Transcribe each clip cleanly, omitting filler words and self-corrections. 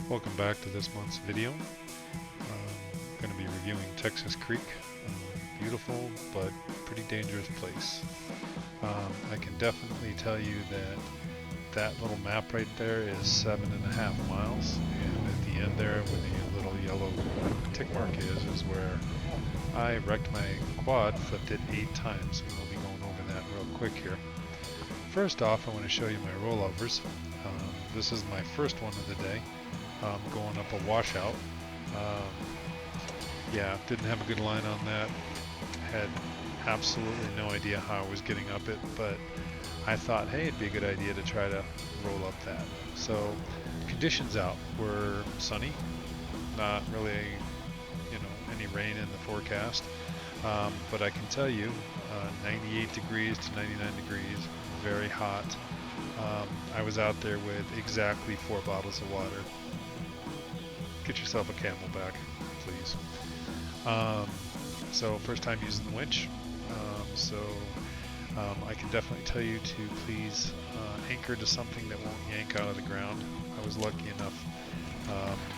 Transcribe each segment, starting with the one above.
Welcome back to this month's video. I'm going to be reviewing Texas Creek. Beautiful but pretty dangerous place. I can definitely tell you that that little map right there is 7.5 miles, and at the end there where the little yellow tick mark is where I wrecked my quad, flipped it 8 times, and we'll be going over that real quick here. First off, I want to show you my rollovers. This is my first one of the day. Going up a washout. Yeah, didn't have a good line on that. Had absolutely no idea how I was getting up it, but I thought, hey, it'd be a good idea to try to roll up that. So, conditions out were sunny, not really, any rain in the forecast. But I can tell you, 98 degrees to 99 degrees, very hot. I was out there with exactly 4 bottles of water. Get yourself a Camelback, please. So first time using the winch. I can definitely tell you to please anchor to something that won't yank out of the ground. I was lucky enough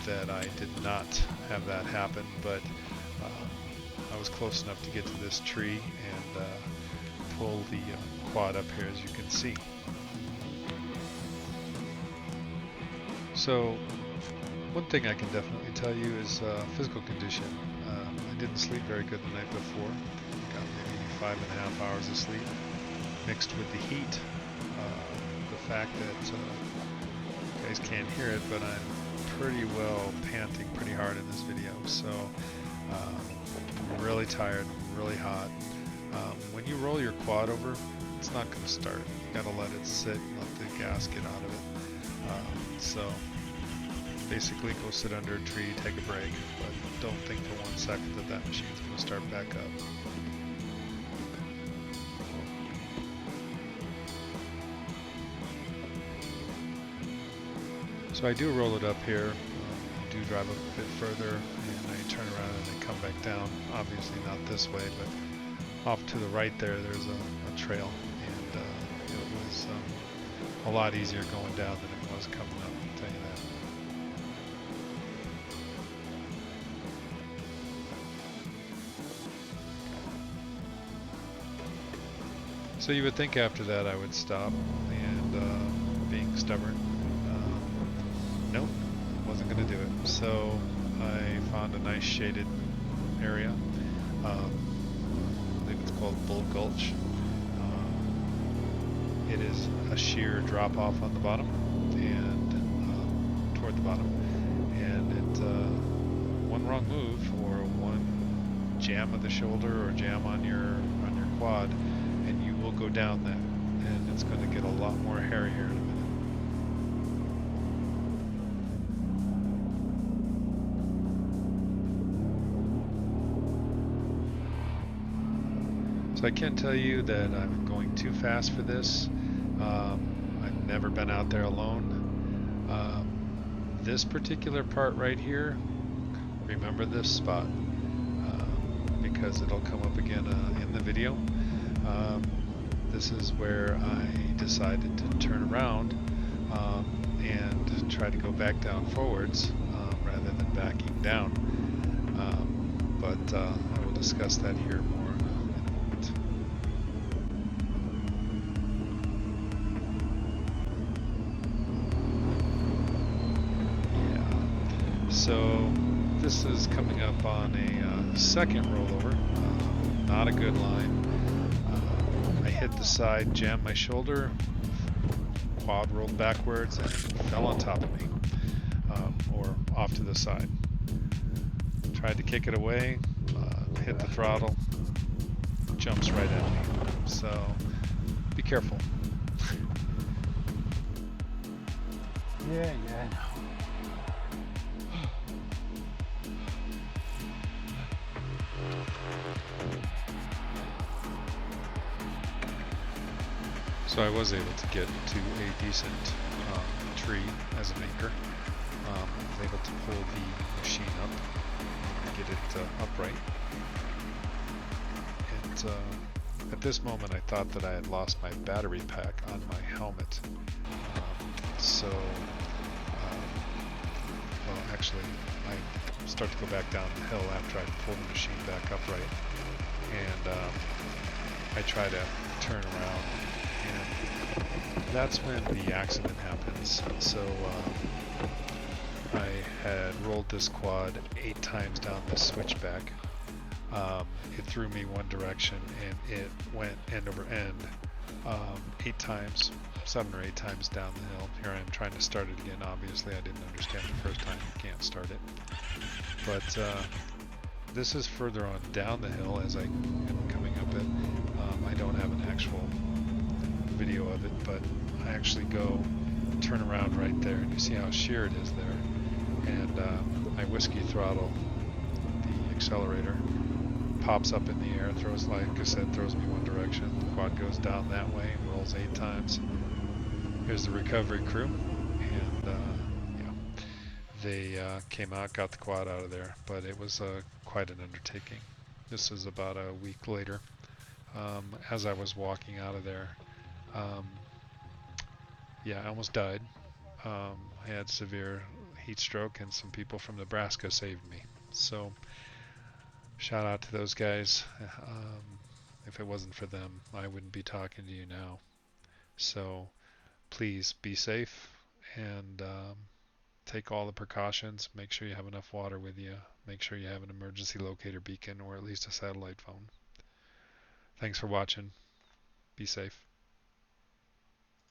that I did not have that happen, but I was close enough to get to this tree and pull the quad up here, as you can see. So one thing I can definitely tell you is physical condition. I didn't sleep very good the night before. Got maybe 5.5 hours of sleep, mixed with the heat. The fact that you guys can't hear it, but I'm pretty well panting pretty hard in this video. So I'm really tired, really hot. When you roll your quad over, it's not going to start. You got to let it sit and let the gas get out of it. So basically go sit under a tree, take a break, but don't think for 1 second that that machine's going to start back up. So I do roll it up here. I do drive a bit further, and I turn around and I come back down. Obviously not this way, but off to the right there's a trail, and it was a lot easier going down than it was coming up, I'll tell you that. So you would think after that I would stop, and being stubborn, nope, wasn't going to do it. So I found a nice shaded area. I believe it's called Bull Gulch. It is a sheer drop off on the bottom and toward the bottom, and it one wrong move or one jam of the shoulder or jam on your quad, and you will go down that, and it's going to get a lot more hairy here in a minute. So I can tell you that I'm going too fast for this. I've never been out there alone. This particular part right here, remember this spot, because it'll come up again in the video. This is where I decided to turn around and try to go back down forwards rather than backing down. But I will discuss that here more in a moment. Yeah. So this is coming up on a second rollover. Not a good line. I hit the side, jammed my shoulder, quad rolled backwards and fell on top of me, or off to the side. Tried to kick it away, hit the throttle, jumps right at me. So be careful. Yeah. So I was able to get to a decent tree as an anchor. I was able to pull the machine up and get it upright. And at this moment I thought that I had lost my battery pack on my helmet. So actually. I start to go back down the hill after I pull the machine back upright, and I try to turn around, and that's when the accident happens. So I had rolled this quad 8 times down the switchback. It threw me one direction, and it went end over end 8 times, 7 or 8 times down the hill. Here I am trying to start it again. Obviously, I didn't understand the first time. You can't start it. But this is further on down the hill as I am coming up it. I don't have an actual video of it, but I actually go turn around right there, and you see how sheer it is there. And I whiskey throttle the accelerator, pops up in the air, throws, like I said, throws me one direction. The quad goes down that way, rolls 8 times. Here's the recovery crew, and yeah, they came out, got the quad out of there, but it was quite an undertaking. This is about a week later. As I was walking out of there, um, yeah, I almost died. I had severe heat stroke, and some people from Nebraska saved me. So shout out to those guys. If it wasn't for them, I wouldn't be talking to you now. So please be safe, and take all the precautions. Make sure you have enough water with you. Make sure you have an emergency locator beacon or at least a satellite phone. Thanks for watching. Be safe.